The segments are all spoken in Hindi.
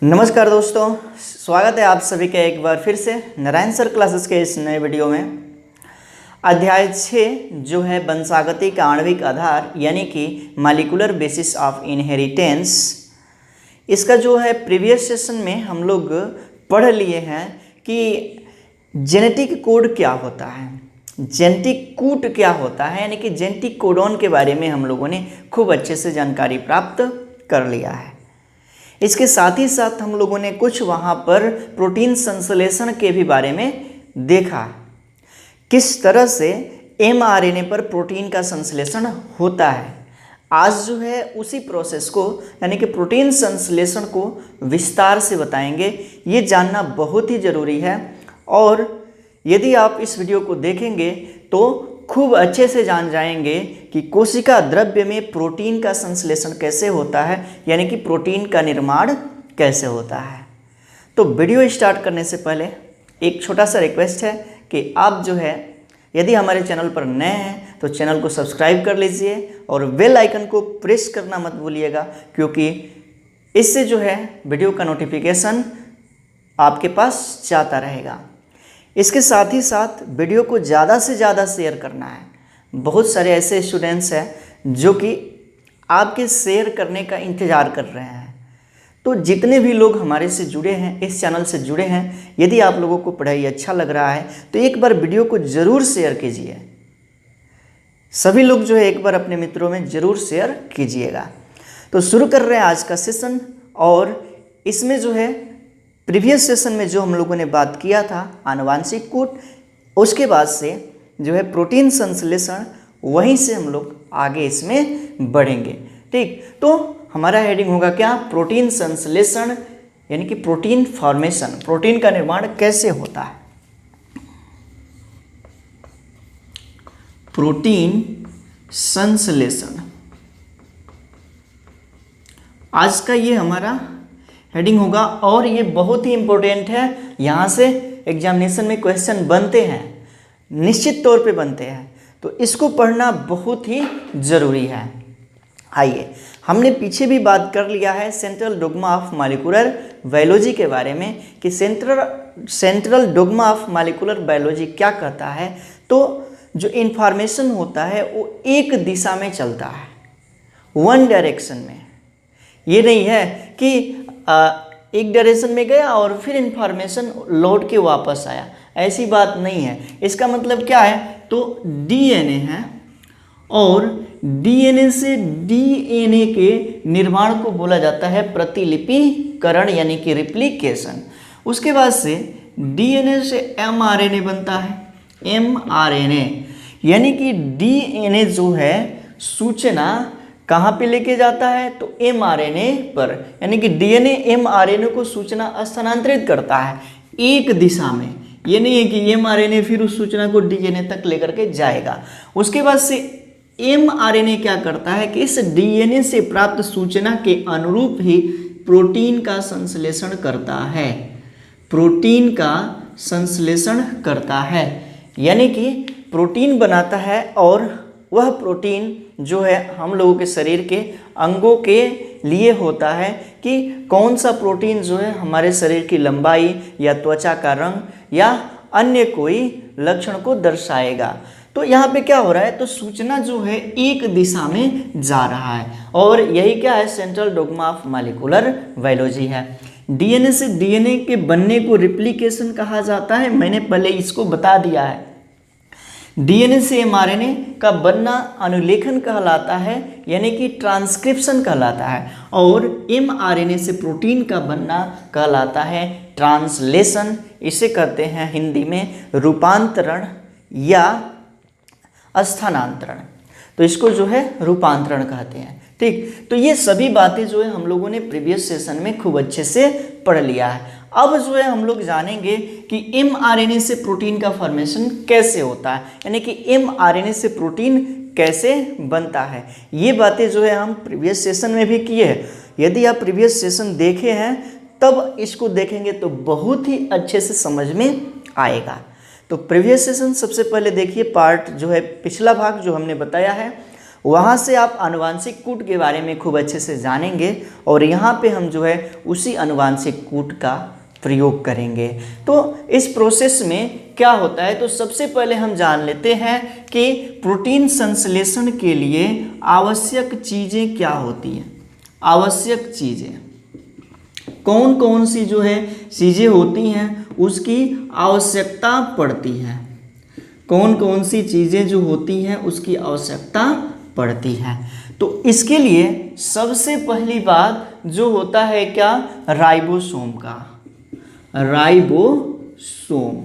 नमस्कार दोस्तों, स्वागत है आप सभी का एक बार फिर से नारायण सर क्लासेस के इस नए वीडियो में। अध्याय 6 जो है वंशागतिक आणविक आधार यानी कि मॉलिक्यूलर बेसिस ऑफ इनहेरिटेंस, इसका जो है प्रीवियस सेशन में हम लोग पढ़ लिए हैं कि जेनेटिक कोड क्या होता है, जेनेटिक कूट क्या होता है, यानी कि जेनेटिक कोडॉन के बारे में हम लोगों ने खूब अच्छे से जानकारी प्राप्त कर लिया है। इसके साथ ही साथ हम लोगों ने कुछ वहाँ पर प्रोटीन संश्लेषण के भी बारे में देखा, किस तरह से mRNA पर प्रोटीन का संश्लेषण होता है। आज जो है उसी प्रोसेस को यानी कि प्रोटीन संश्लेषण को विस्तार से बताएंगे। ये जानना बहुत ही ज़रूरी है और यदि आप इस वीडियो को देखेंगे तो खूब अच्छे से जान जाएंगे कि कोशिका द्रव्य में प्रोटीन का संश्लेषण कैसे होता है, यानी कि प्रोटीन का निर्माण कैसे होता है। तो वीडियो स्टार्ट करने से पहले एक छोटा सा रिक्वेस्ट है कि आप जो है यदि हमारे चैनल पर नए हैं तो चैनल को सब्सक्राइब कर लीजिए और बेल आइकन को प्रेस करना मत भूलिएगा, क्योंकि इससे जो है वीडियो का नोटिफिकेशन आपके पास जाता रहेगा। इसके साथ ही साथ वीडियो को ज़्यादा से ज़्यादा शेयर करना है। बहुत सारे ऐसे स्टूडेंट्स हैं जो कि आपके शेयर करने का इंतज़ार कर रहे हैं। तो जितने भी लोग हमारे से जुड़े हैं, इस चैनल से जुड़े हैं, यदि आप लोगों को पढ़ाई अच्छा लग रहा है तो एक बार वीडियो को ज़रूर शेयर कीजिए। सभी लोग जो है एक बार अपने मित्रों में ज़रूर शेयर कीजिएगा। तो शुरू कर रहे हैं आज का सेशन। और इसमें जो है प्रीवियस सेशन में जो हम लोगों ने बात किया था आनुवांशिक कूट, उसके बाद से जो है प्रोटीन संश्लेषण, वहीं से हम लोग आगे इसमें बढ़ेंगे। ठीक, तो हमारा हेडिंग होगा क्या, प्रोटीन संश्लेषण यानी कि प्रोटीन फॉर्मेशन, प्रोटीन का निर्माण कैसे होता है। प्रोटीन संश्लेषण आज का ये हमारा हेडिंग होगा और ये बहुत ही इम्पोर्टेंट है। यहाँ से एग्जामिनेशन में क्वेश्चन बनते हैं, निश्चित तौर पे बनते हैं, तो इसको पढ़ना बहुत ही ज़रूरी है। आइए, हमने पीछे भी बात कर लिया है central dogma of molecular biology के बारे में कि central dogma of molecular biology क्या कहता है। तो जो इन्फॉर्मेशन होता है वो एक दिशा में चलता है, वन डायरेक्शन में। ये नहीं है कि एक डायरेक्शन में गया और फिर इन्फॉर्मेशन लौट के वापस आया, ऐसी बात नहीं है। इसका मतलब क्या है, तो डीएनए है और डीएनए से डीएनए के निर्माण को बोला जाता है प्रतिलिपिकरण यानी कि रिप्लिकेशन। उसके बाद से डीएनए से एमआरएनए बनता है, एमआरएनए यानी कि डीएनए जो है सूचना कहाँ पे लेके जाता है, तो एमआरएनए पर, यानी कि डीएनए एमआरएनए को सूचना स्थानांतरित करता है एक दिशा में। ये नहीं है कि एमआरएनए फिर उस सूचना को डीएनए तक लेकर के जाएगा। उसके बाद से एमआरएनए क्या करता है कि इस डीएनए से प्राप्त सूचना के अनुरूप ही प्रोटीन का संश्लेषण करता है, प्रोटीन का संश्लेषण करता है, यानी कि प्रोटीन बनाता है। और वह प्रोटीन जो है हम लोगों के शरीर के अंगों के लिए होता है कि कौन सा प्रोटीन जो है हमारे शरीर की लंबाई या त्वचा का रंग या अन्य कोई लक्षण को दर्शाएगा। तो यहाँ पे क्या हो रहा है, तो सूचना जो है एक दिशा में जा रहा है और यही क्या है, central dogma of molecular biology है। डीएनए से डीएनए के बनने को रिप्लिकेशन कहा जाता है, मैंने पहले इसको बता दिया है। डीएनए से एमआरएनए का बनना अनुलेखन कहलाता है, यानी कि ट्रांसक्रिप्शन कहलाता है, और एमआरएनए से प्रोटीन का बनना कहलाता है ट्रांसलेशन। इसे कहते हैं हिंदी में रूपांतरण या स्थानांतरण। तो इसको जो है रूपांतरण कहते हैं। ठीक, तो ये सभी बातें जो है हम लोगों ने प्रीवियस सेशन में खूब अच्छे से पढ़ लिया है। अब जो है हम लोग जानेंगे कि एमआरएनए से प्रोटीन का फॉर्मेशन कैसे होता है, यानी कि एमआरएनए से प्रोटीन कैसे बनता है। ये बातें जो है हम प्रीवियस सेशन में भी किए हैं। यदि आप प्रीवियस सेशन देखे हैं तब इसको देखेंगे तो बहुत ही अच्छे से समझ में आएगा। तो प्रीवियस सेशन सबसे पहले देखिए, पार्ट जो है पिछला भाग जो हमने बताया है वहाँ से आप आनुवांशिक कूट के बारे में खूब अच्छे से जानेंगे और यहाँ पे हम जो है उसी आनुवांशिक कूट का प्रयोग करेंगे। तो इस प्रोसेस में क्या होता है, तो सबसे पहले हम जान लेते हैं कि प्रोटीन संश्लेषण के लिए आवश्यक चीज़ें क्या होती हैं। आवश्यक चीज़ें कौन कौन सी जो है चीज़ें होती हैं उसकी आवश्यकता पड़ती है। कौन कौन सी चीज़ें जो होती हैं उसकी आवश्यकता पड़ती है। तो इसके लिए सबसे पहली बात जो होता है क्या, राइबोसोम का, राइबोसोम।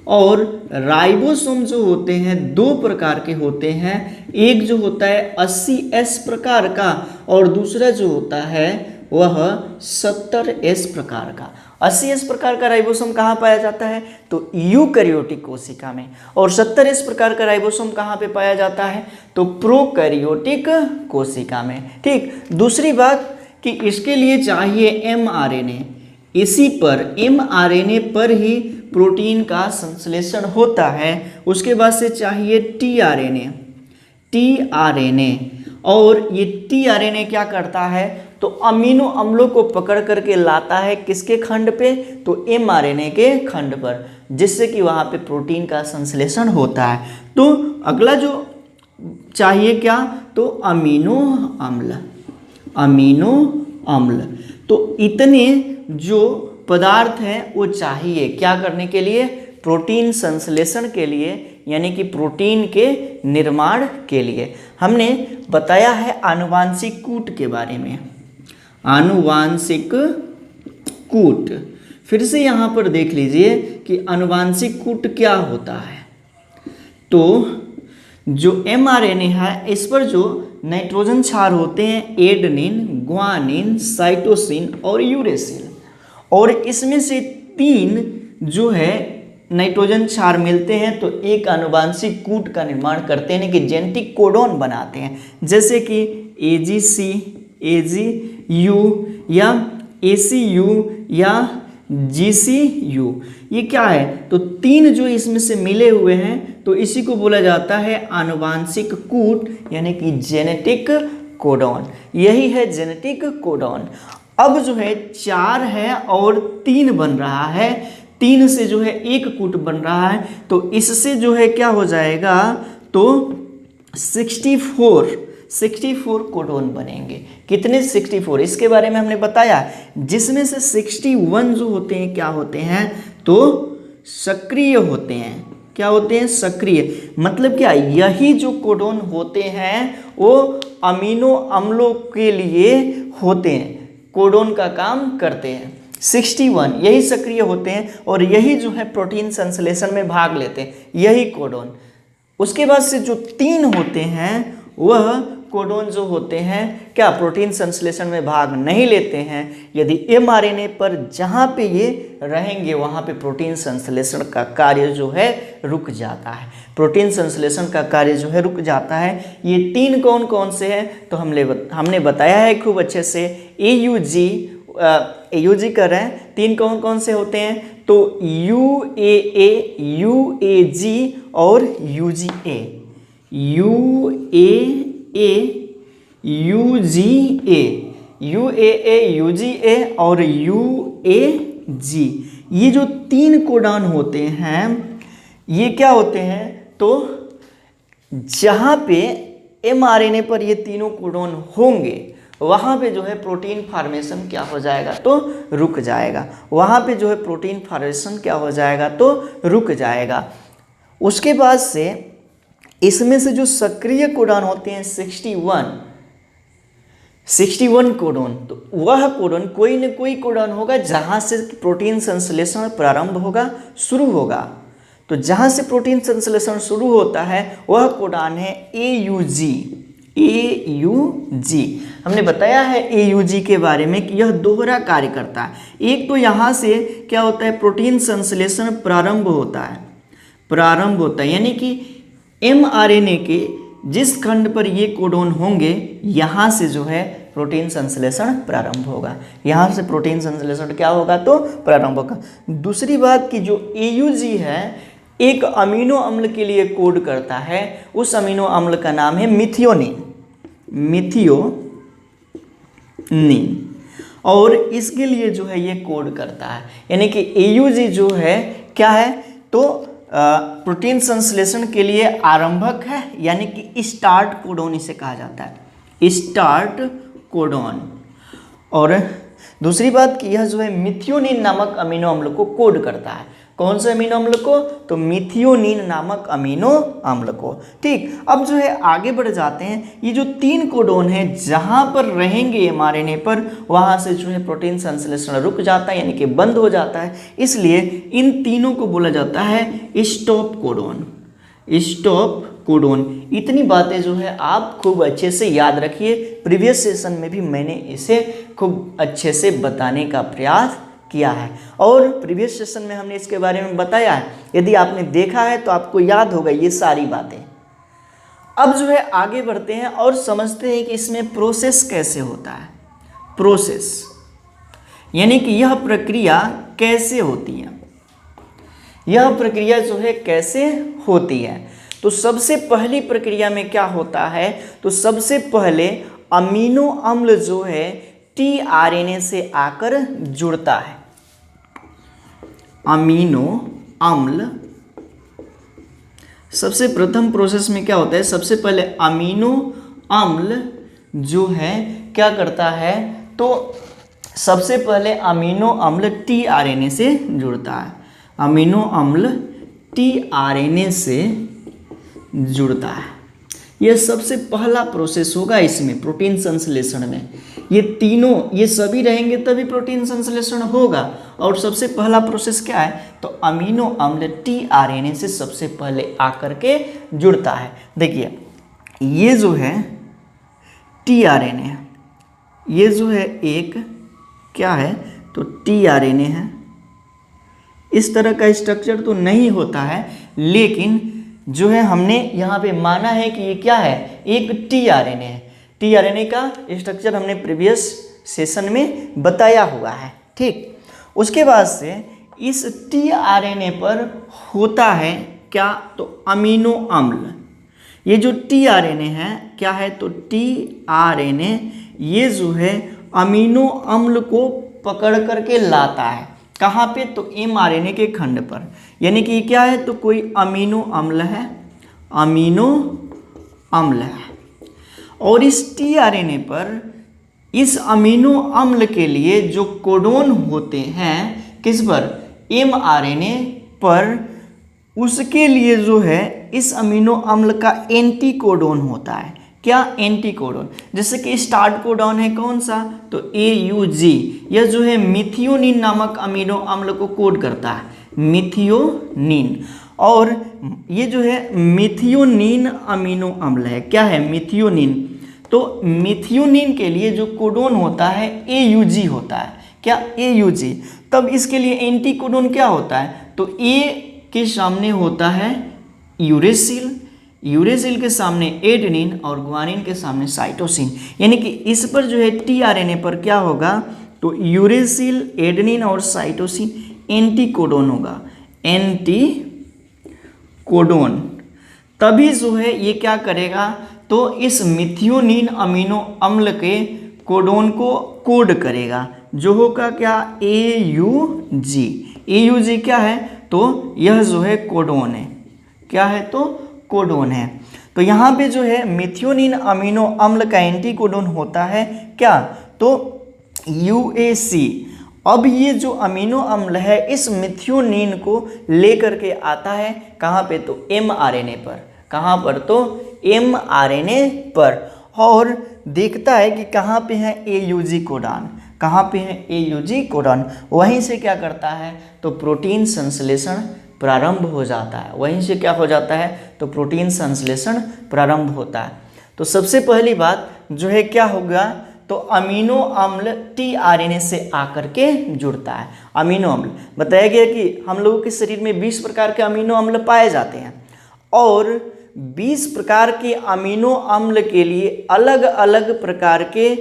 और राइबोसोम जो होते हैं दो प्रकार के होते हैं, एक जो होता है 80S प्रकार का और दूसरा जो होता है वह 70S प्रकार का। 80S प्रकार का राइबोसोम कहाँ पाया जाता है, तो यूकैरियोटिक कोशिका में, और 70S प्रकार का राइबोसोम कहाँ पे पाया जाता है, तो प्रोकैरियोटिक कोशिका में। ठीक, दूसरी बात कि इसके लिए चाहिए mRNA, इसी पर mRNA पर ही प्रोटीन का संश्लेषण होता है। उसके बाद से चाहिए tRNA, और ये tRNA क्या करता है, तो अमीनो अम्लों को पकड़ करके लाता है किसके खंड पे, तो mRNA के खंड पर, जिससे कि वहाँ पे प्रोटीन का संश्लेषण होता है। तो अगला जो चाहिए क्या, तो अमीनो अम्ल, अमीनो अम्ल। तो इतने जो पदार्थ हैं वो चाहिए क्या करने के लिए, प्रोटीन संश्लेषण के लिए, यानी कि प्रोटीन के निर्माण के लिए। हमने बताया है आनुवांशिक कूट के बारे में, आनुवांशिक कूट। फिर से यहाँ पर देख लीजिए कि आनुवांशिक कूट क्या होता है। तो जो mRNA है इस पर जो नाइट्रोजन क्षार होते हैं एडेनिन, ग्वानिन, साइटोसिन और यूरेसिल, और इसमें से 3 जो है नाइट्रोजन क्षार मिलते हैं तो एक आनुवांशिक कूट का निर्माण करते हैं कि जेनेटिक कोडोन बनाते हैं, जैसे कि AGC, AGU या ACU या GCU। ये क्या है, तो 3 जो इसमें से मिले हुए हैं तो इसी को बोला जाता है आनुवांशिक कूट, यानी कि जेनेटिक कोडोन। यही है जेनेटिक कोडोन। अब जो है 4 है और 3 बन रहा है, 3 से जो है एक कूट बन रहा है, तो इससे जो है क्या हो जाएगा, तो 64 कोडोन बनेंगे। कितने, 64। इसके बारे में हमने बताया, जिसमें से 61 जो होते हैं क्या होते हैं, तो सक्रिय होते हैं। क्या होते हैं, सक्रिय। मतलब क्या, यही जो कोडोन होते हैं वो अमीनो अम्लों के लिए होते हैं, कोडोन का काम करते हैं। 61 यही सक्रिय होते हैं और यही जो है प्रोटीन संश्लेषण में भाग लेते हैं, यही कोडोन। उसके बाद से जो 3 होते हैं वह कोडोन जो होते हैं क्या, प्रोटीन संश्लेषण में भाग नहीं लेते हैं। यदि mRNA पर जहाँ पे ये रहेंगे वहाँ पे प्रोटीन संश्लेषण का कार्य जो है रुक जाता है, प्रोटीन संश्लेषण का कार्य जो है रुक जाता है। ये 3 कौन कौन से हैं, तो हमने बताया है खूब अच्छे से। AUG कर रहे हैं, 3 कौन कौन से होते हैं, तो UAA, UAG और UGA, UAA, UGA, UAA, UGA और UAG। ये जो 3 कोडॉन होते हैं ये क्या होते हैं, तो जहाँ पे mRNA पर ये तीनों कोडॉन होंगे वहाँ पे जो है प्रोटीन फार्मेशन क्या हो जाएगा, तो रुक जाएगा। वहाँ पे जो है प्रोटीन फार्मेशन क्या हो जाएगा, तो रुक जाएगा। उसके बाद से इसमें से जो सक्रिय कोडॉन होते हैं 61 कोडॉन, तो वह कोडॉन कोई न कोई कोडॉन होगा जहाँ से प्रोटीन संश्लेषण प्रारंभ होगा, शुरू होगा। तो जहाँ से प्रोटीन संश्लेषण शुरू होता है वह कोडॉन है AUG। हमने बताया है AUG के बारे में कि यह दोहरा कार्य करता है। एक तो यहाँ से क्या होता है, प्रोटीन संश्लेषण प्रारंभ होता है, यानी कि mRNA के जिस खंड पर ये कोडॉन होंगे यहाँ से जो है प्रोटीन संश्लेषण प्रारंभ होगा, यहाँ से प्रोटीन संश्लेषण क्या होगा, तो प्रारंभ होगा। दूसरी बात कि जो AUG है एक अमीनो अम्ल के लिए कोड करता है, उस अमीनो अम्ल का नाम है मिथियोनिन, मिथियोनिन। और इसके लिए जो है ये कोड करता है, यानी कि AUG जो है क्या है, तो प्रोटीन संश्लेषण के लिए आरंभक है, यानी कि स्टार्ट कोडॉन इसे कहा जाता है, स्टार्ट कोडॉन। और दूसरी बात कि यह जो है मिथियोनिन नामक अमीनो अम्ल को कोड करता है। कौन से अमीनो अम्ल को, तो मिथियोनिन नामक अमीनो अम्ल को। ठीक, अब जो है आगे बढ़ जाते हैं। ये जो 3 कोडॉन है जहाँ पर रहेंगे mRNA पर, वहाँ से जो है प्रोटीन संश्लेषण रुक जाता है, यानी कि बंद हो जाता है। इसलिए इन तीनों को बोला जाता है स्टॉप कोडॉन, स्टॉप कोडॉन। इतनी बातें जो है आप खूब अच्छे से याद रखिए। प्रीवियस सेशन में भी मैंने इसे खूब अच्छे से बताने का प्रयास किया है, और प्रीवियस सेशन में हमने इसके बारे में बताया है। यदि आपने देखा है तो आपको याद होगा ये सारी बातें। अब जो है आगे बढ़ते हैं और समझते हैं कि इसमें प्रोसेस कैसे होता है। प्रोसेस यानी कि यह प्रक्रिया कैसे होती है, यह प्रक्रिया जो है कैसे होती है। तो सबसे पहली प्रक्रिया में क्या होता है, तो सबसे पहले अमीनो अम्ल जो है tRNA से आकर जुड़ता है। अमीनो अम्ल सबसे प्रथम प्रोसेस में क्या होता है, सबसे पहले अमीनो अम्ल जो है क्या करता है, तो सबसे पहले अमीनो अम्ल tRNA से जुड़ता है, अमीनो अम्ल tRNA से जुड़ता है। यह सबसे पहला प्रोसेस होगा इसमें प्रोटीन संश्लेषण में। ये तीनों, ये सभी रहेंगे तभी प्रोटीन संश्लेषण होगा। और सबसे पहला प्रोसेस क्या है, तो अमीनो अम्ल tRNA से सबसे पहले आकर के जुड़ता है। देखिए ये जो है tRNA है, ये जो है एक क्या है, तो tRNA है। इस तरह का स्ट्रक्चर तो नहीं होता है, लेकिन जो है हमने यहाँ पे माना है कि ये क्या है, एक tRNA है। tRNA का स्ट्रक्चर हमने प्रीवियस सेशन में बताया हुआ है। ठीक, उसके बाद से इस tRNA पर होता है क्या, तो अमीनो अम्ल। ये जो tRNA है क्या है, तो tRNA ये जो है अमीनो अम्ल को पकड़ करके लाता है। कहाँ पे, तो mRNA के खंड पर। यानी कि क्या है, तो कोई अमीनो अम्ल है, अमीनो अम्ल है, और इस tRNA पर इस अमीनो अम्ल के लिए जो कोडोन होते हैं, किस पर, mRNA पर, उसके लिए जो है इस अमीनो अम्ल का एंटी कोडोन होता है। क्या, एंटी कोडोन। जैसे कि स्टार्ट कोडोन है कौन सा, तो AUG। यह जो है मिथियोनिन नामक अमीनो अम्ल को कोड करता है, मिथियोनिन। और ये जो है मिथियोनिन अमीनो अम्ल है, क्या है, मिथियोनिन। तो मिथियोनिन के लिए जो कोडोन होता है AUG होता है, क्या, AUG। तब इसके लिए एंटी कोडोन क्या होता है, तो A के सामने होता है यूरेसिल, यूरेसिल के सामने एडेनिन, और ग्वानिन के सामने साइटोसिन। यानी कि इस पर जो है tRNA पर क्या होगा, तो यूरेसिल, एडेनिन और साइटोसिन एंटी कोडोन होगा, एंटी कोडोन। तभी जो है ये क्या करेगा, तो इस मिथियोनिन अमीनो अम्ल के कोडोन को कोड करेगा, जो होगा क्या, AUG। AUG क्या है, तो यह जो है कोडोन है, क्या है, तो कोडोन है। तो यहाँ पे जो है मिथियोनिन अमीनो अम्ल का एंटी कोडोन होता है क्या, तो UAC। अब ये जो अमीनो अम्ल है इस मिथियोनिन को लेकर के आता है कहाँ पे, तो mRNA पर। कहाँ पर, तो mRNA पर, और देखता है कि कहाँ पे है AUG कोडॉन, कहाँ पे है AUG कोडॉन। वहीं से क्या करता है, तो प्रोटीन संश्लेषण प्रारंभ हो जाता है। वहीं से क्या हो जाता है, तो प्रोटीन संश्लेषण प्रारंभ होता है। तो सबसे पहली बात जो है क्या होगा, तो अमीनो अम्ल tRNA से आकर के जुड़ता है। अमीनो अम्ल बताया गया कि हम लोगों के शरीर में 20 प्रकार के अमीनो अम्ल पाए जाते हैं, और 20 प्रकार के अमीनो अम्ल के लिए अलग अलग प्रकार के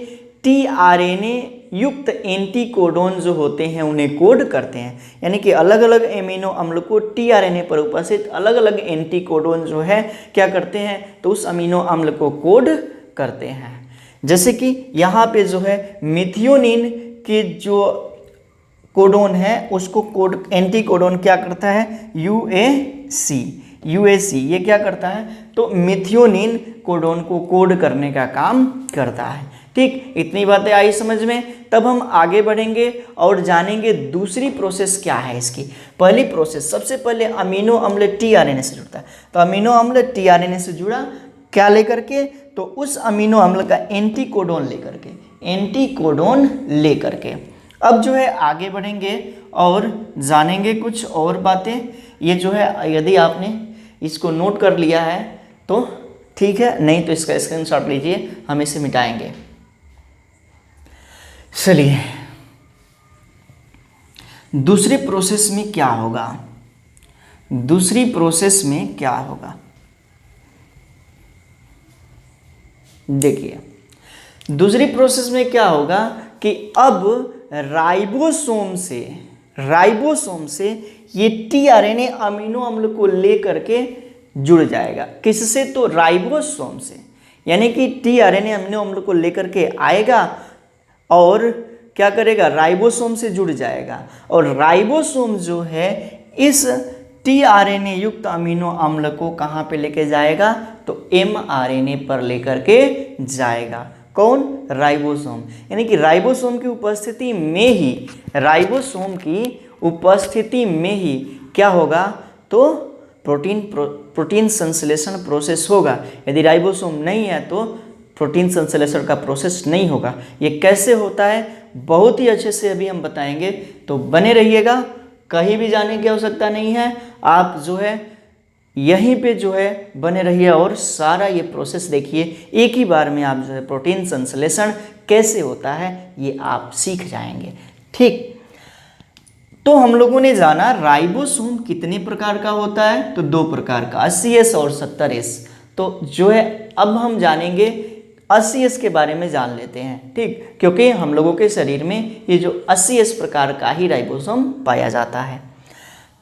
tRNA युक्त एंटीकोडोन जो होते हैं उन्हें कोड करते हैं। यानी कि अलग अलग एमिनो अम्ल को टीआरएनए पर उपस्थित अलग अलग एंटीकोडोन जो है क्या करते हैं, तो उस अमीनो अम्ल को कोड करते हैं। जैसे कि यहाँ पे जो है मिथियोनिन के जो कोडोन है उसको कोड एंटीकोडोन क्या करता है, यूएसी ये क्या करता है, तो मिथियोनिन कोडोन को कोड करने का काम करता है। ठीक, इतनी बातें आई समझ में। तब हम आगे बढ़ेंगे और जानेंगे दूसरी प्रोसेस क्या है इसकी। पहली प्रोसेस, सबसे पहले अमीनो अम्ल टीआरएनए से जुड़ता है, तो अमीनो अम्ल टीआरएनए से जुड़ा क्या लेकर के, तो उस अमीनो अम्ल का एंटीकोडोन लेकर के अब जो है आगे बढ़ेंगे और जानेंगे कुछ और बातें। ये जो है यदि आपने इसको नोट कर लिया है तो ठीक है, नहीं तो इसका स्क्रीनशॉट लीजिए, हम इसे मिटाएंगे। चलिए दूसरी प्रोसेस में क्या होगा, देखिए दूसरी प्रोसेस में क्या होगा कि अब राइबोसोम से ये टीआरएनए अमीनो अम्ल को लेकर के जुड़ जाएगा। किससे, तो राइबोसोम से। यानी कि टीआरएनए अमीनो अम्ल को लेकर के आएगा और क्या करेगा, राइबोसोम से जुड़ जाएगा। और राइबोसोम जो है इस टीआरएनए युक्त अमीनो अम्ल को कहाँ पे लेके जाएगा, तो एमआरएनए पर लेकर के जाएगा। कौन, राइबोसोम। यानी कि राइबोसोम की उपस्थिति में ही क्या होगा, तो प्रोटीन संश्लेषण प्रोसेस होगा। यदि राइबोसोम नहीं है तो प्रोटीन संश्लेषण का प्रोसेस नहीं होगा। ये कैसे होता है बहुत ही अच्छे से अभी हम बताएंगे, तो बने रहिएगा, कहीं भी जाने की आवश्यकता नहीं है। आप जो है यहीं पे जो है बने रहिए और सारा ये प्रोसेस देखिए। एक ही बार में आप जो है प्रोटीन संश्लेषण कैसे होता है ये आप सीख जाएंगे। ठीक, तो हम लोगों ने जाना राइबोसोम कितने प्रकार का होता है, तो 2 प्रकार का, 80S और 70S। तो जो है अब हम जानेंगे 80S के बारे में जान लेते हैं। ठीक, क्योंकि हम लोगों के शरीर में ये जो 80S प्रकार का ही राइबोसोम पाया जाता है।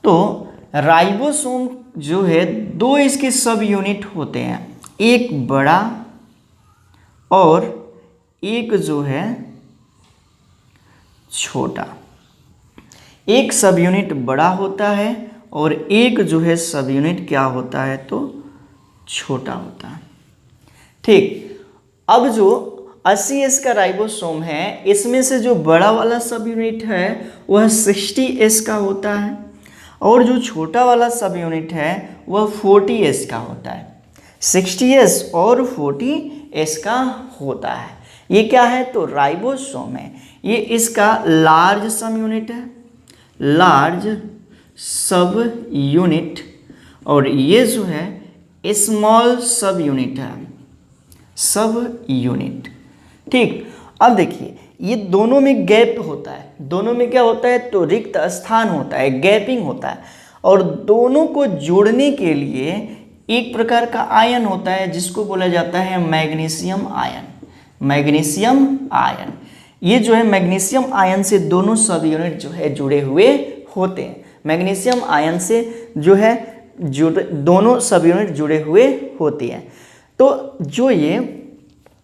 तो राइबोसोम जो है 2 इसके सब यूनिट होते हैं, एक बड़ा और एक जो है छोटा। एक सब यूनिट बड़ा होता है और एक जो है सब यूनिट क्या होता है, तो छोटा होता है। ठीक, अब जो 80S का राइबोसोम है इसमें से जो बड़ा वाला सब यूनिट है वह 60S का होता है और जो छोटा वाला सब यूनिट है वह 40S का होता है। 60S और 40S का होता है। ये क्या है, तो राइबोसोम है। ये इसका लार्ज सब यूनिट है, लार्ज सब यूनिट, और ये जो है स्मॉल सब यूनिट है, सब यूनिट। ठीक, अब देखिए ये दोनों में गैप होता है, दोनों में क्या होता है, तो रिक्त स्थान होता है, गैपिंग होता है। और दोनों को जोड़ने के लिए एक प्रकार का आयन होता है जिसको बोला जाता है मैग्नीशियम आयन। मैग्नीशियम आयन, ये जो है मैग्नीशियम आयन से दोनों सब यूनिट जो है जुड़े हुए होते हैं। मैग्नीशियम आयन से जो है दोनों सब यूनिट जुड़े हुए होती हैं। तो जो ये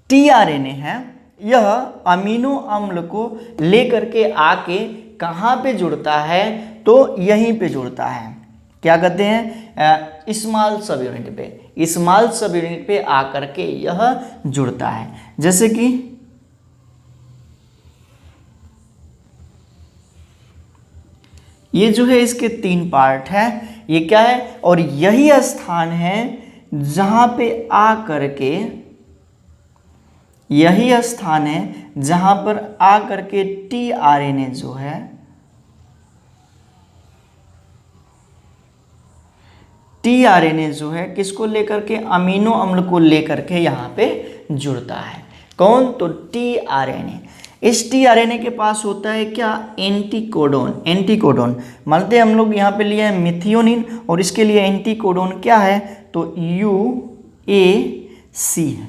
टीआरएनए है यह अमीनो अम्ल को लेकर के आके कहाँ पे जुड़ता है, तो यहीं पे जुड़ता है। क्या कहते हैं, स्मॉल सब यूनिट पे, स्मॉल सब यूनिट पे आकर के यह जुड़ता है। जैसे कि ये जो है इसके 3 पार्ट है, ये क्या है, और यही स्थान है जहाँ पे आकर के, यही स्थान है जहाँ पर आकर के टीआरएनए जो है किसको लेकर के, अमीनो अम्ल को लेकर के यहाँ पे जुड़ता है। कौन, तो टीआरएनए। इस टीआरएनए के पास होता है क्या, एंटीकोडोन। मानते हैं हम लोग यहाँ पे लिए है मिथियोनिन और इसके लिए एंटीकोडोन क्या है, तो UAC है,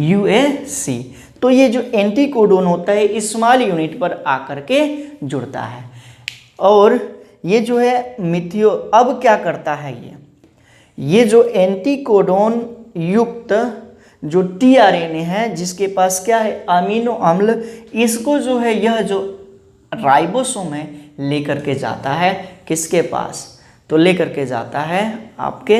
UAC। तो ये जो एंटी कोडोन होता है स्मॉल यूनिट पर आकर के जुड़ता है। और ये जो है मिथियो अब क्या करता है, ये जो एंटी कोडोन युक्त जो टीआरएनए है जिसके पास क्या है अमीनो अम्ल, इसको जो है यह जो राइबोसोम है लेकर के जाता है किसके पास, तो लेकर के जाता है आपके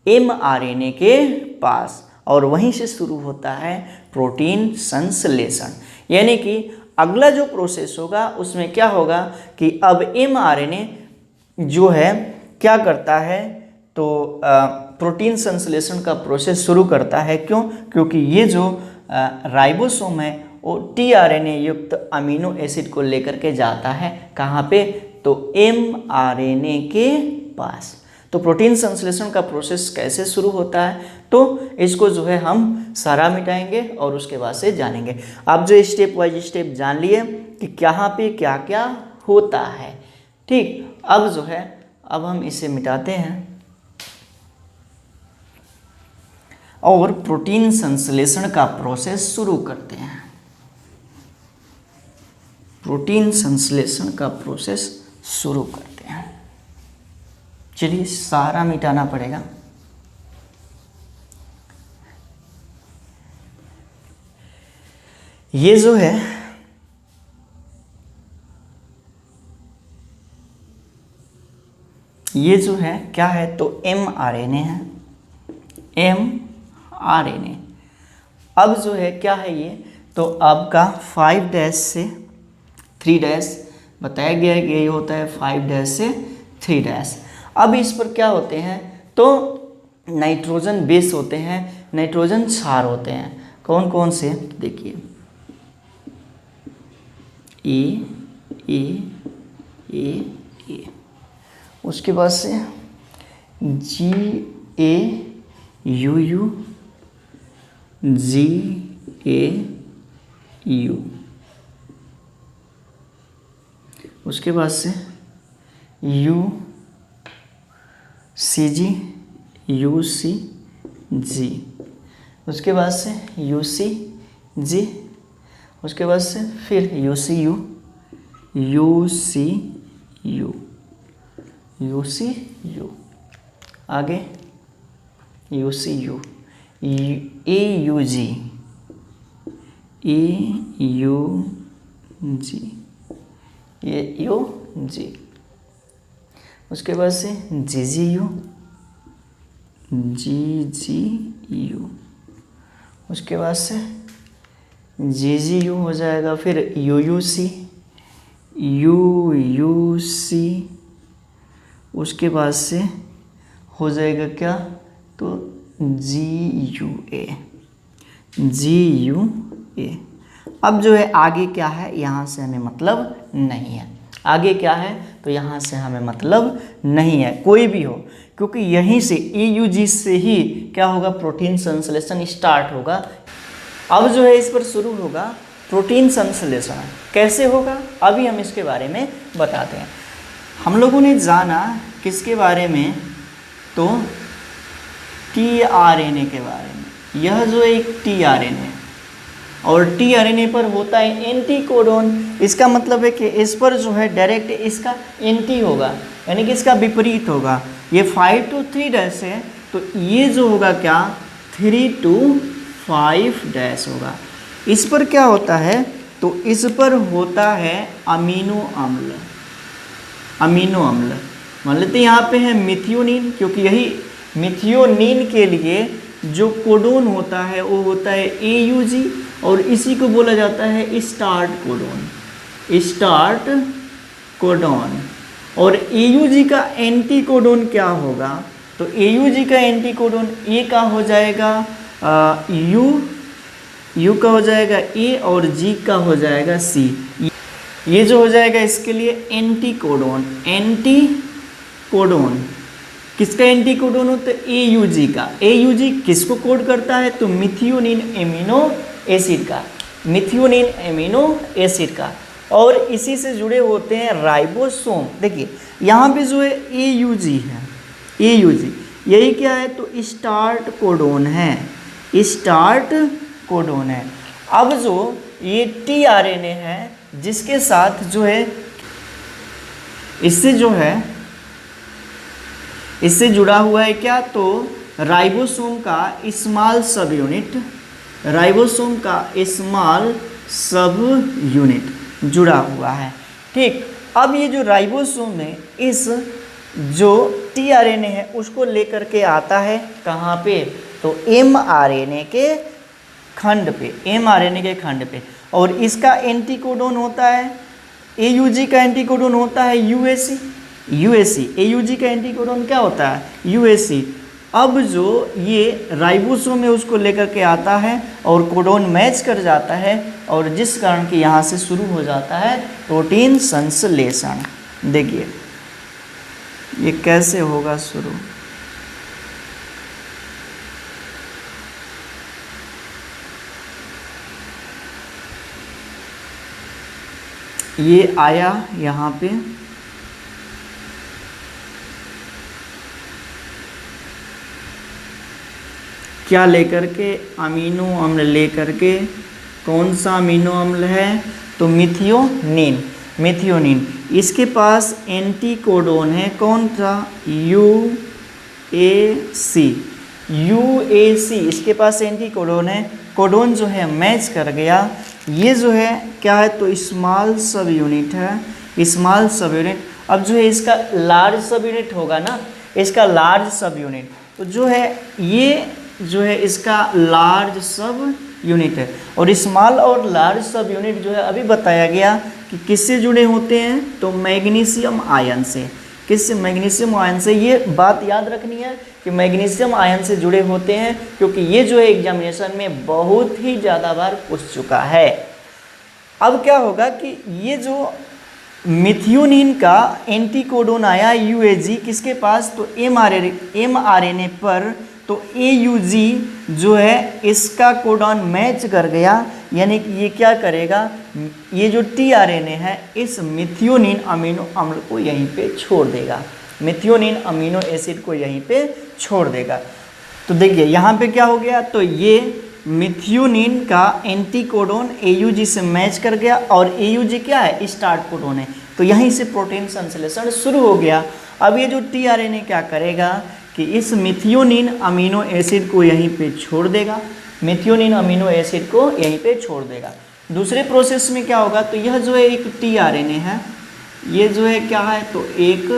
एमआरएनए के पास, और वहीं से शुरू होता है प्रोटीन संश्लेषण। यानी कि अगला जो प्रोसेस होगा उसमें क्या होगा कि अब एमआरएनए जो है क्या करता है, तो प्रोटीन संश्लेषण का प्रोसेस शुरू करता है। क्यों? क्योंकि ये जो राइबोसोम है वो टीआरएनए युक्त अमीनो एसिड को लेकर के जाता है कहाँ पे, तो एमआरएनए के पास। तो प्रोटीन संश्लेषण का प्रोसेस कैसे शुरू होता है, तो इसको जो है हम सारा मिटाएंगे और उसके बाद से जानेंगे। आप जो स्टेप वाइज स्टेप जान लिए कि कहाँ पे क्या क्या होता है। ठीक, अब जो है अब हम इसे मिटाते हैं और प्रोटीन संश्लेषण का प्रोसेस शुरू करते हैं। प्रोटीन संश्लेषण का प्रोसेस शुरू करते हैं। चलिए सारा मिटाना पड़ेगा। ये जो है क्या है, तो एमआरएनए है, एमआरएनए। अब जो है क्या है ये, तो आपका 5' से 3' बताया गया है कि ये होता है 5' से 3'। अब इस पर क्या होते हैं, तो नाइट्रोजन बेस होते हैं, नाइट्रोजन क्षार होते हैं। कौन कौन से देखिए, ए ए ए ए, उसके बाद से G A U U, G A U, उसके बाद से you see ji, you see जी, उसके बाद से यू सी जी, उसके बाद से फिर U C U, U C U, U C U, आगे U C U, A U G, A U G, ये यू जी, उसके बाद से जी जी यू, जी जी यू, उसके बाद से जी जी यू हो जाएगा, फिर U U C, U U C, उसके बाद से हो जाएगा क्या, तो जी U A, ji U A. अब जो है आगे क्या है, यहाँ से हमें मतलब नहीं है। आगे क्या है, तो यहाँ से हमें मतलब नहीं है कोई भी हो, क्योंकि यहीं से AUG से ही क्या होगा, प्रोटीन संश्लेषण स्टार्ट होगा। अब जो है इस पर शुरू होगा प्रोटीन संश्लेषण। कैसे होगा अभी हम इसके बारे में बताते हैं। हम लोगों ने जाना किसके बारे में, तो टीआरएनए के बारे में। यह जो एक टीआरएनए और टीआरएनए पर होता है एंटी कोडोन। इसका मतलब है कि इस पर जो है डायरेक्ट इसका एंटी होगा, यानी कि इसका विपरीत होगा। ये 5 to 3' है, तो ये जो होगा क्या 3 to 5' होगा। इस पर क्या होता है, तो इस पर होता है अमीनो अम्ल। अमीनो अम्ल मान लेते हैं यहाँ पे है मिथियोनिन, क्योंकि यही मिथियोनिन के लिए जो कोडोन होता है वो होता है AUG, और इसी को बोला जाता है स्टार्ट कोडोन, स्टार्ट कोडोन। और AUG का एंटी कोडोन क्या होगा, तो AUG का एंटी कोडोन ए का हो जाएगा यू का हो जाएगा ए, और जी का हो जाएगा सी। ये जो हो जाएगा इसके लिए एंटी कोडोन। एंटी कोडोन किसका एंटी कोडोन होता है, AUG का। AUG किसको कोड करता है, तो मिथियोनिन एमिनो एसिड का, मिथियोनिन एमिनो एसिड का। और इसी से जुड़े होते हैं राइबोसोम। देखिए यहाँ पे जो है AUG है, AUG यही क्या है, तो स्टार्ट कोडोन है, स्टार्ट कोडोन है। अब जो ये tRNA है जिसके साथ जो है इससे जुड़ा हुआ है क्या, तो राइबोसोम का स्मॉल सब यूनिट जुड़ा हुआ है। ठीक, अब ये जो राइबोसोम है इस जो tRNA है उसको लेकर के आता है कहाँ पे, तो mRNA के खंड पे, और इसका एंटीकोडोन होता है AUG का एंटीकोडोन होता है UAC। AUG का एंटीकोडोन क्या होता है, UAC। अब जो ये राइबोसोम है उसको लेकर के आता है और कोडोन मैच कर जाता है, और जिस कारण कि यहाँ से शुरू हो जाता है प्रोटीन संश्लेषण। देखिए ये कैसे होगा शुरू, ये आया यहाँ पे, क्या लेकर के, अमीनो अम्ल लेकर के। कौन सा अमीनो अम्ल है, तो मिथियोनिन। इसके पास एंटीकोडोन है कौन सा, UAC। इसके पास एंटीकोडोन है, कोडोन जो है मैच कर गया। ये जो है क्या है, तो स्मॉल सब यूनिट है, स्मॉल सब यूनिट। अब जो है इसका लार्ज सब यूनिट होगा ना, इसका लार्ज सब यूनिट, तो जो है ये जो है इसका लार्ज सब यूनिट है। और स्मॉल और लार्ज सब यूनिट जो है अभी बताया गया कि किससे जुड़े होते हैं, तो मैग्नीशियम आयन से। किससे, मैग्नीशियम आयन से। ये बात याद रखनी है कि मैग्नीशियम आयन से जुड़े होते हैं, क्योंकि ये जो है एग्जामिनेशन में बहुत ही ज़्यादा बार पूछ चुका है। अब क्या होगा कि ये जो मिथियोनिन का एंटीकोडोन आया UAG किसके पास, तो mRNA पर, तो AUG जो है इसका कोडॉन मैच कर गया, यानी कि ये क्या करेगा, ये जो tRNA है इस मिथियोनिन अमीनो अम्ल को यहीं पे छोड़ देगा, मिथियोनिन अमीनो एसिड को यहीं पे छोड़ देगा। तो देखिए यहाँ पे क्या हो गया, तो ये मिथियोनिन का एंटीकोडोन AUG से मैच कर गया, और AUG क्या है, स्टार्ट कोडोन है, तो यहीं से प्रोटीन संश्लेषण शुरू हो गया। अब ये जो tRNA क्या करेगा कि इस मिथियोनिन अमीनो एसिड को यहीं पे छोड़ देगा, मिथियोनिन अमीनो एसिड को यहीं पे छोड़ देगा। दूसरे प्रोसेस में क्या होगा, तो यह जो है एक tRNA है, ये जो है क्या है, तो एक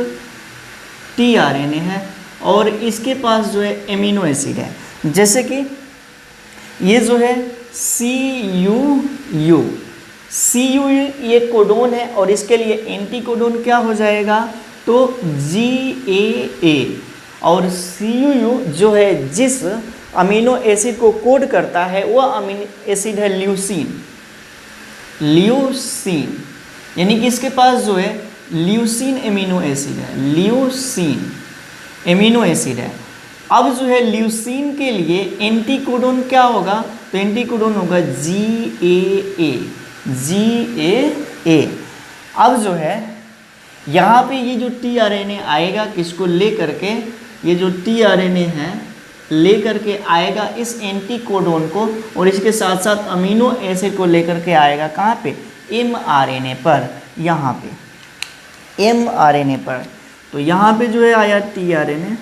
tRNA है, और इसके पास जो है एमिनो एसिड है, जैसे कि ये जो है CU ये कोडोन है, और इसके लिए एंटीकोडोन क्या हो जाएगा, तो GAA। और CU जो है जिस अमीनो एसिड को कोड करता है वह अमीनो एसिड है ल्यूसीन, यानी कि इसके पास जो है ल्यूसीन एमिनो एसिड है, ल्यूसीन एमिनो एसिड है। अब जो है ल्यूसीन के लिए एंटीकोडोन क्या होगा, तो एंटीकोडोन होगा GAA। अब जो है यहाँ पे ये जो tRNA आएगा किसको लेकर के, ये जो tRNA है लेकर के आएगा इस एंटीकोडोन को, और इसके साथ साथ अमीनो एसिड को लेकर के आएगा कहाँ पे, mRNA पर, यहाँ पे mRNA पर। तो यहाँ पे जो है आया tRNA,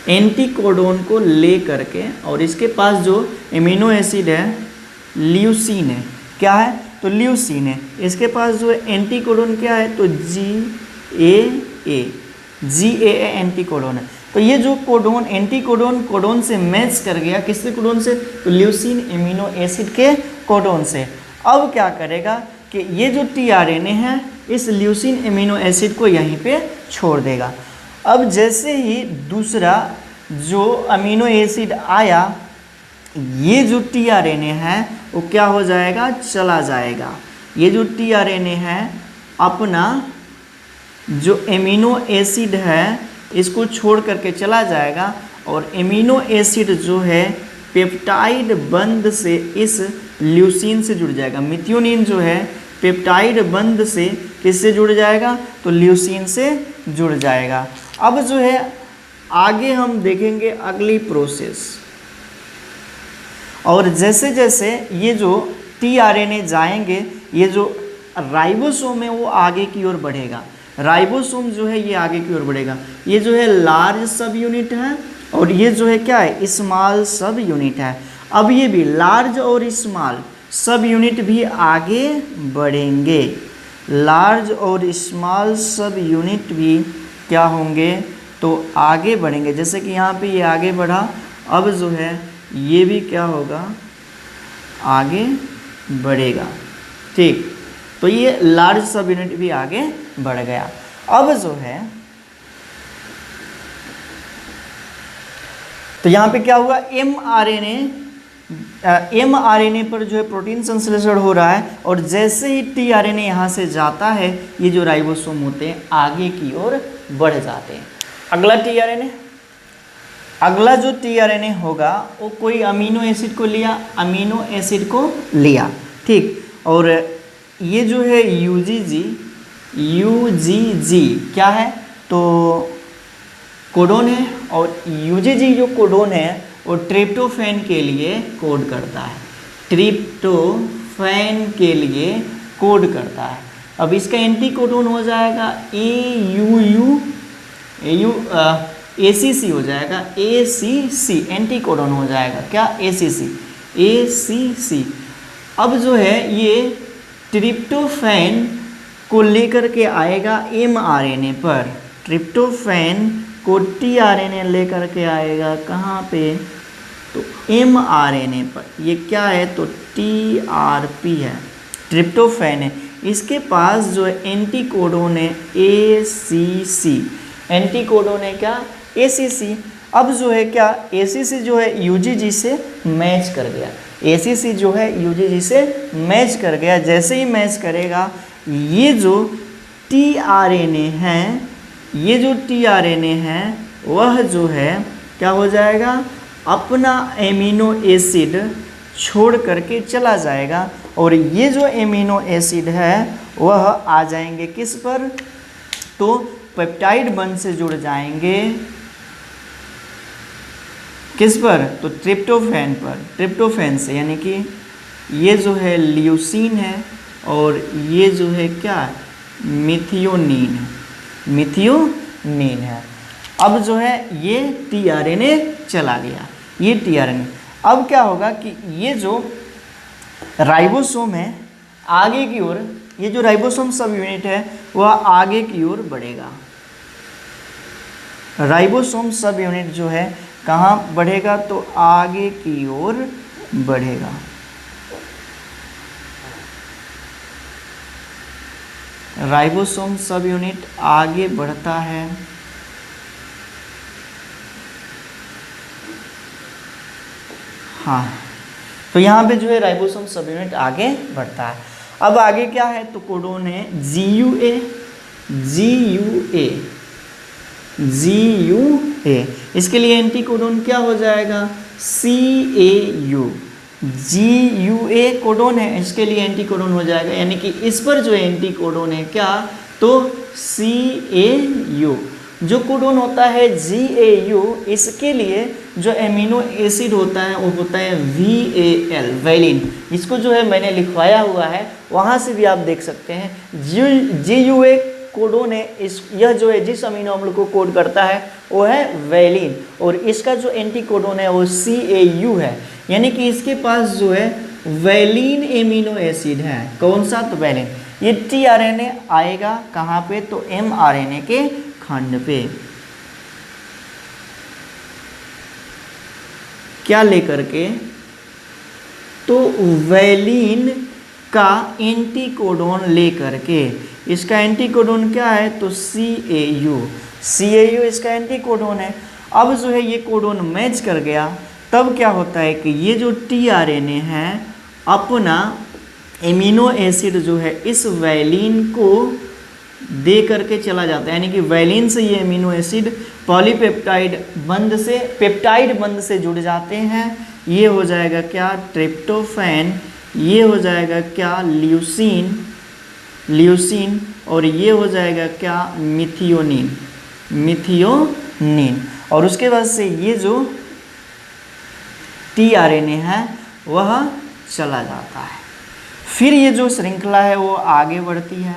एंटीकोडोन को ले करके, और इसके पास जो एमिनो एसिड है ल्यूसीन है, क्या है, तो ल्यूसीन है। इसके पास जो है एंटीकोडोन क्या है, तो GAA एंटीकोडोन है। तो ये जो कोडोन एंटीकोडोन कोडोन से मैच कर गया, किसके कोडोन से, तो ल्यूसीन एमिनो एसिड के कोडोन से। अब क्या करेगा कि ये जो tRNA है इस ल्यूसीन एमिनो एसिड को यहीं पे छोड़ देगा। अब जैसे ही दूसरा जो अमीनो एसिड आया, ये जो tRNA है वो क्या हो जाएगा, चला जाएगा। ये जो tRNA है अपना जो एमिनो एसिड है इसको छोड़ करके चला जाएगा, और एमिनो एसिड जो है पेप्टाइड बंध से इस ल्यूसीन से जुड़ जाएगा। मिथियोनिन जो है पेप्टाइड बंध से किससे जुड़ जाएगा, तो ल्यूसीन से जुड़ जाएगा। अब जो है आगे हम देखेंगे अगली प्रोसेस, और जैसे जैसे ये जो टीआरएनए जाएंगे, ये जो राइबोसोम है वो आगे की ओर बढ़ेगा। राइबोसोम जो है ये आगे की ओर बढ़ेगा। ये जो है लार्ज सब यूनिट है और ये जो है क्या है, स्मॉल सब यूनिट है। अब ये भी लार्ज और स्मॉल सब यूनिट भी आगे बढ़ेंगे। लार्ज और स्मॉल सब यूनिट भी क्या होंगे, तो आगे बढ़ेंगे। जैसे कि यहाँ पे ये आगे बढ़ा, अब जो है ये भी क्या होगा, आगे बढ़ेगा। ठीक, तो ये लार्ज सब यूनिट भी आगे बढ़ गया। अब जो है तो यहाँ पे क्या हुआ, mRNA पर जो है प्रोटीन संश्लेषण हो रहा है और जैसे ही tRNA यहाँ से जाता है, ये जो राइबोसोम होते हैं आगे की ओर बढ़ जाते हैं। अगला जो tRNA होगा वो कोई अमीनो एसिड को लिया, ठीक। और ये जो है UGG क्या है, तो कोडोन है। और UGG जो कोडोन है वो ट्रिप्टोफैन के लिए कोड करता है, ट्रिप्टोफैन के लिए कोड करता है। अब इसका एंटी कोडोन हो जाएगा ACC हो जाएगा, ACC एंटी कोडोन हो जाएगा, क्या, ACC। अब जो है ये ट्रिप्टोफैन को लेकर के आएगा mRNA पर, ट्रिप्टोफैन को tRNA लेकर के आएगा कहाँ पे, तो mRNA पर। ये क्या है, तो TRP है, ट्रिप्टोफैन है। इसके पास जो है एंटी कोडोन है ACC, एंटी कोडोन है क्या, ACC। अब जो है क्या, ACC जो है UGG से मैच कर गया, ACC जो है UGG से मैच कर गया। जैसे ही मैच करेगा, ये जो tRNA है, वह जो है क्या हो जाएगा, अपना एमिनो एसिड छोड़ करके चला जाएगा। और ये जो एमिनो एसिड है वह आ जाएंगे किस पर, तो पेप्टाइड बंध से जुड़ जाएंगे, किस पर, तो ट्रिप्टोफैन पर, ट्रिप्टोफैन से। यानी कि ये जो है ल्यूसीन है और ये जो है क्या, मिथियोनीन है। अब जो है ये tRNA चला गया, ये tRNA। अब क्या होगा कि ये जो राइबोसोम है आगे की ओर, ये जो राइबोसोम सब यूनिट है वह आगे की ओर बढ़ेगा। राइबोसोम सब यूनिट जो है कहाँ बढ़ेगा, तो आगे की ओर बढ़ेगा। राइबोसोम सब यूनिट आगे बढ़ता है। हाँ, तो यहाँ पे जो है राइबोसोम सब यूनिट आगे बढ़ता है। अब आगे क्या है, तो कोडोन है GUA। इसके लिए एंटी कोडोन क्या हो जाएगा, CAU। GUA कोडोन है, इसके लिए एंटी कोडोन हो जाएगा, यानी कि इस पर जो एंटी कोडोन है क्या, तो CAU। जो कोडोन होता है GAU, इसके लिए जो एमिनो एसिड होता है वो होता है VAL, वैलिन। इसको जो है मैंने लिखवाया हुआ है, वहाँ से भी आप देख सकते हैं। GUA कोडोन है, यह जो है जिस अमीनो अम्ल को कोड करता है वो है वैलिन, और इसका जो एंटी कोडोन है वो CAU है। यानी कि इसके पास जो है वैलिन एमिनो एसिड है, कौन सा, तो वैलिन। ये tRNA आएगा कहाँ पे, तो mRNA के खंड पे, क्या लेकर के, तो वैलिन का एंटी कोडोन लेकर के। इसका एंटी कोडोन क्या है, तो CAU इसका एंटी कोडोन है। अब जो है ये कोडोन मैच कर गया, तब क्या होता है कि ये जो tRNA है अपना एमिनो एसिड जो है इस वैलिन को दे करके चला जाता है। यानी कि वैलिन से ये एमिनो एसिड पॉलीपेप्टाइड बंध से, पेप्टाइड बंध से जुड़ जाते हैं। ये हो जाएगा क्या, ट्रिप्टोफैन। ये हो जाएगा क्या, ल्यूसीन। और ये हो जाएगा क्या, मिथियोनीन। और उसके बाद से ये जो tRNA है वह चला जाता है। फिर ये जो श्रृंखला है वो आगे बढ़ती है।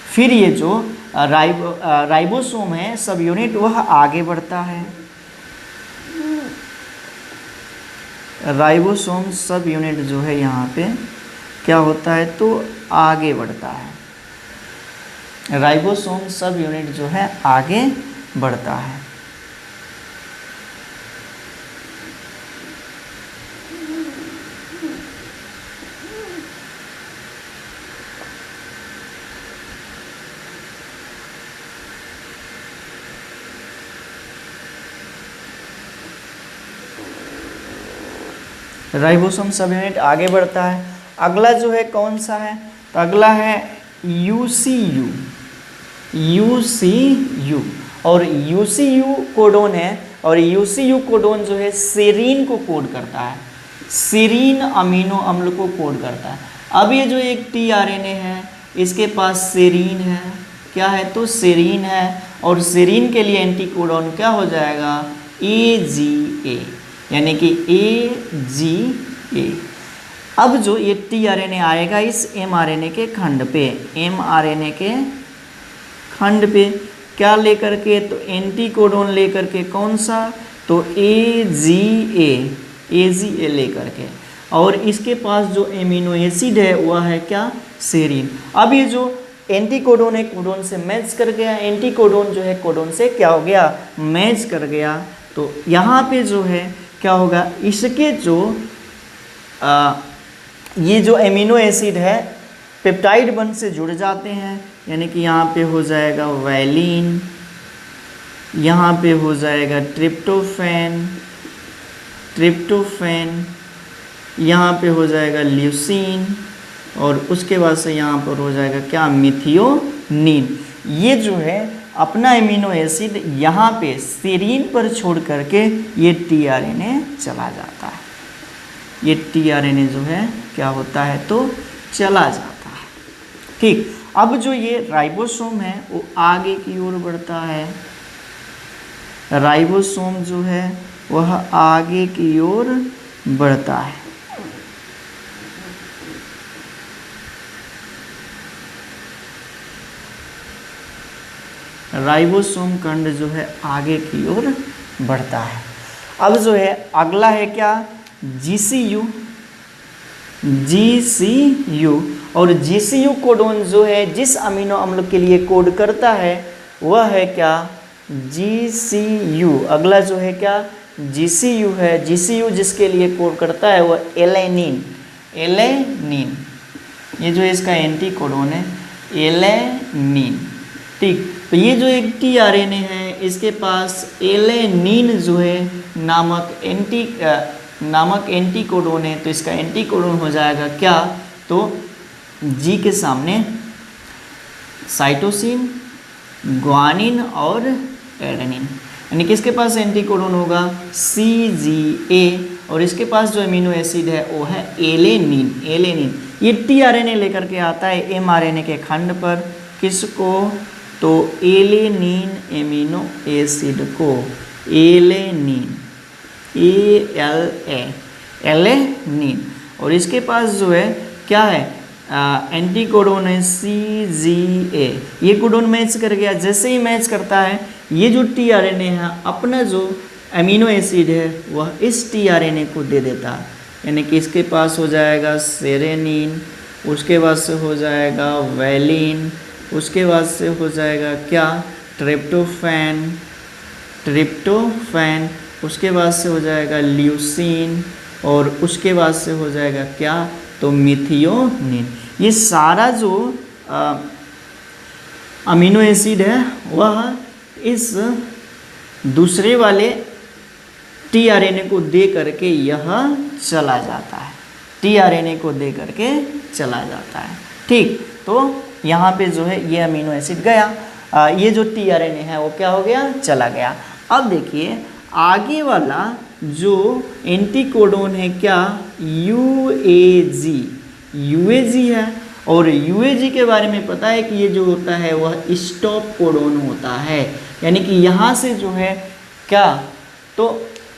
फिर ये जो राइबोसोम है सब यूनिट वह आगे बढ़ता है। राइबोसोम सब यूनिट जो है यहाँ पे क्या होता है तो आगे बढ़ता है। राइबोसोम सब यूनिट जो है आगे बढ़ता है। राइबोसोम सब यूनिट आगे बढ़ता है। अगला जो है कौन सा है तो अगला है यूसीयू। यूसीयू और यूसीयू कोडोन है और यूसीयू कोडोन जो है सेरीन को कोड करता है। सेरीन अमीनो अम्ल को कोड करता है। अब ये जो एक टीआरएनए है इसके पास सेरीन है, क्या है तो सेरीन है और सेरीन के लिए एंटी कोडोन क्या हो जाएगा AGA, यानी कि AGA। अब जो ये टीआरएनए आएगा इस mRNA के खंड पे, mRNA के खंड पे क्या लेकर के तो एंटी कोडोन लेकर के, कौन सा तो AGA लेकर के, और इसके पास जो एमिनो एसिड है वह है क्या सेरीन। अब ये जो एंटी कोडोन है कोडोन से मैच कर गया, एंटी कोडोन जो है कोडोन से क्या हो गया मैच कर गया। तो यहाँ पे जो है क्या होगा इसके जो ये जो एमिनो एसिड है पेप्टाइड बंध से जुड़ जाते हैं, यानी कि यहाँ पे हो जाएगा वैलिन, यहाँ पे हो जाएगा ट्रिप्टोफैन, यहाँ पे हो जाएगा ल्यूसीन और उसके बाद से यहाँ पर हो जाएगा क्या मिथियोनीन। ये जो है अपना एमिनो एसिड यहाँ पे सेरीन पर छोड़ करके ये टीआरएनए चला जाता है। ये टीआरएनए जो है क्या होता है तो चला जाता है। ठीक, अब जो ये राइबोसोम है वो आगे की ओर बढ़ता है। राइबोसोम जो है वह आगे की ओर बढ़ता है। राइबोसोम खंड जो है आगे की ओर बढ़ता है। अब जो है अगला है क्या जीसीयू। और जीसीयू कोडोन जो है जिस अमीनो अम्ल के लिए कोड करता है वह है क्या जीसीयू। अगला जो है क्या जीसीयू है। जीसीयू जिसके लिए कोड करता है वह एलेनिन। ये जो इसका एंटी कोडोन है एलेनिन। ठीक, तो ये जो एक टीआरएनए है इसके पास एलेनिन जो है नामक एंटी कोडोन है। तो इसका एंटी कोडोन हो जाएगा क्या तो जी के सामने साइटोसिन, ग्वानिन और एडेनिन, यानी कि इसके पास एंटी कोडोन होगा CGA और इसके पास जो अमीनो एसिड है वो है एलेनिन। ये टीआरएनए लेकर के आता है mRNA के खंड पर, किसको तो एलेनिन एमिनो एसिड को, एलेनिन एलेनिन। और इसके पास जो है क्या है एंटी कोडोन है CGA। ये कोडोन मैच कर गया। जैसे ही मैच करता है ये जो टीआरएनए है अपना जो अमीनो एसिड है वह इस टीआरएनए को दे देता है, यानी कि इसके पास हो जाएगा सेरेनिन, उसके बाद से हो जाएगा वैलिन, उसके बाद से हो जाएगा क्या ट्रिप्टोफैन, उसके बाद से हो जाएगा ल्यूसीन और उसके बाद से हो जाएगा क्या तो मिथियोनिन। ये सारा जो अमीनो एसिड है वह इस दूसरे वाले टीआरएनए को दे करके यह चला जाता है। टीआरएनए को दे करके चला जाता है। ठीक, तो यहाँ पे जो है ये अमीनो एसिड गया, ये जो टीआरएनए है वो क्या हो गया चला गया। अब देखिए आगे वाला जो एंटी कोडोन है क्या UAG है। और UAG के बारे में पता है कि ये जो होता है वह स्टॉप कोडोन होता है, यानी कि यहाँ से जो है क्या तो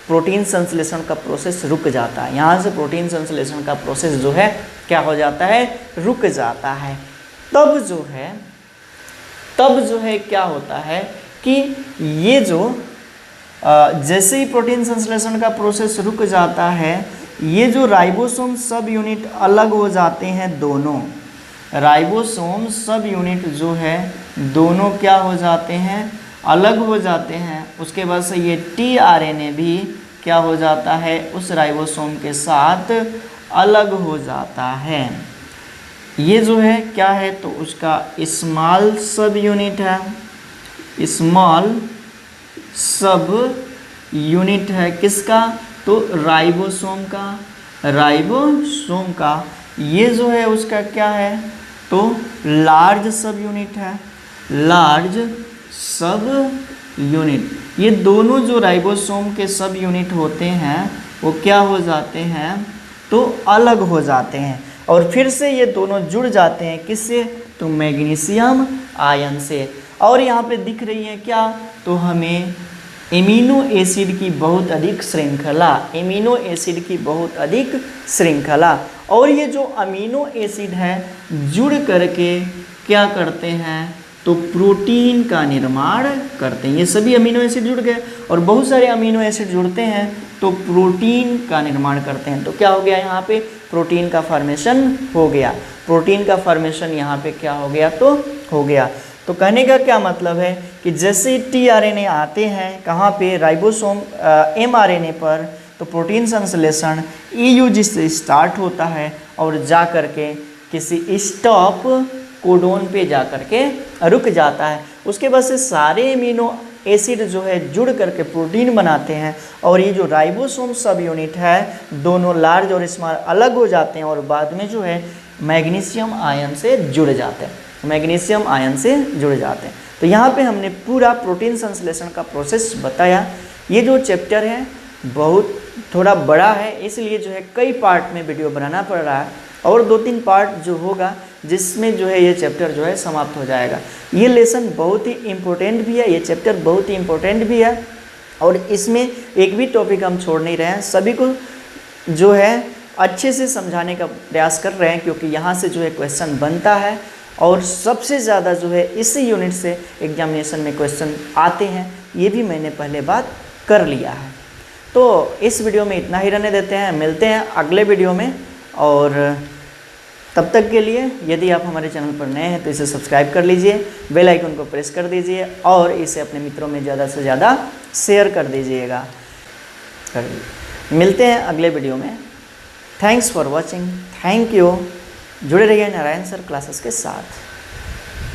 प्रोटीन संश्लेषण का प्रोसेस रुक जाता है। यहाँ से प्रोटीन संश्लेषण का प्रोसेस जो है क्या हो जाता है, रुक जाता है। तब जो है क्या होता है कि ये जो जैसे ही प्रोटीन संश्लेषण का प्रोसेस रुक जाता है, ये जो राइबोसोम सब यूनिट अलग हो जाते हैं, दोनों राइबोसोम सब यूनिट जो है दोनों क्या हो जाते हैं, अलग हो जाते हैं। उसके बाद से ये tRNA भी क्या हो जाता है, उस राइबोसोम के साथ अलग हो जाता है। ये जो है क्या है, तो उसका स्मॉल सब यूनिट है, स्मॉल सब यूनिट है किसका, तो राइबोसोम का। ये जो है उसका क्या है, तो लार्ज सब यूनिट है, लार्ज सब यूनिट। ये दोनों जो राइबोसोम के सब यूनिट होते हैं वो क्या हो जाते हैं, तो अलग हो जाते हैं। और फिर से ये दोनों जुड़ जाते हैं किससे, तो मैग्नीशियम आयन से। और यहाँ पे दिख रही है क्या, तो हमें एमिनो एसिड की बहुत अधिक श्रृंखला, एमिनो एसिड की बहुत अधिक श्रृंखला। और ये जो अमीनो एसिड है जुड़ करके क्या करते हैं, तो प्रोटीन का निर्माण करते हैं। ये सभी अमीनो एसिड जुड़ गए और बहुत सारे अमीनो एसिड जुड़ते हैं तो प्रोटीन का निर्माण करते हैं। तो क्या हो गया, यहाँ पे प्रोटीन का फॉर्मेशन हो गया। प्रोटीन का फॉर्मेशन यहाँ पे क्या हो गया, तो हो गया। तो कहने का क्या मतलब है कि जैसे tRNA आते हैं कहाँ पे, राइबोसोम mRNA पर, तो प्रोटीन संश्लेषण EUG से स्टार्ट होता है और जा कर के किसी स्टॉप कोडोन पे जा कर के रुक जाता है। उसके बाद से सारे एमिनो एसिड जो है जुड़ करके प्रोटीन बनाते हैं और ये जो राइबोसोम सब यूनिट है दोनों लार्ज और स्मॉल अलग हो जाते हैं और बाद में जो है मैग्नीशियम आयन से जुड़ जाते हैं, मैग्नीशियम आयन से जुड़ जाते हैं। तो यहाँ पे हमने पूरा प्रोटीन संश्लेषण का प्रोसेस बताया। ये जो चैप्टर है बहुत थोड़ा बड़ा है, इसलिए जो है कई पार्ट में वीडियो बनाना पड़ रहा है और 2-3 पार्ट जो होगा जिसमें जो है ये चैप्टर जो है समाप्त हो जाएगा। ये लेसन बहुत ही इम्पोर्टेंट भी है, ये चैप्टर बहुत ही इम्पोर्टेंट भी है और इसमें एक भी टॉपिक हम छोड़ नहीं रहे हैं। सभी को जो है अच्छे से समझाने का प्रयास कर रहे हैं क्योंकि यहाँ से जो है क्वेश्चन बनता है और सबसे ज़्यादा जो है इसी यूनिट से एग्जामिनेशन में क्वेश्चन आते हैं, ये भी मैंने पहले बात कर लिया है। तो इस वीडियो में इतना ही रहने देते हैं, मिलते हैं अगले वीडियो में। और तब तक के लिए यदि आप हमारे चैनल पर नए हैं तो इसे सब्सक्राइब कर लीजिए, बेल आइकन को प्रेस कर दीजिए और इसे अपने मित्रों में ज़्यादा से ज़्यादा शेयर कर दीजिएगा। मिलते हैं अगले वीडियो में। Thanks for watching, thank you. जुड़े रहिए नारायण सर क्लासेस के साथ।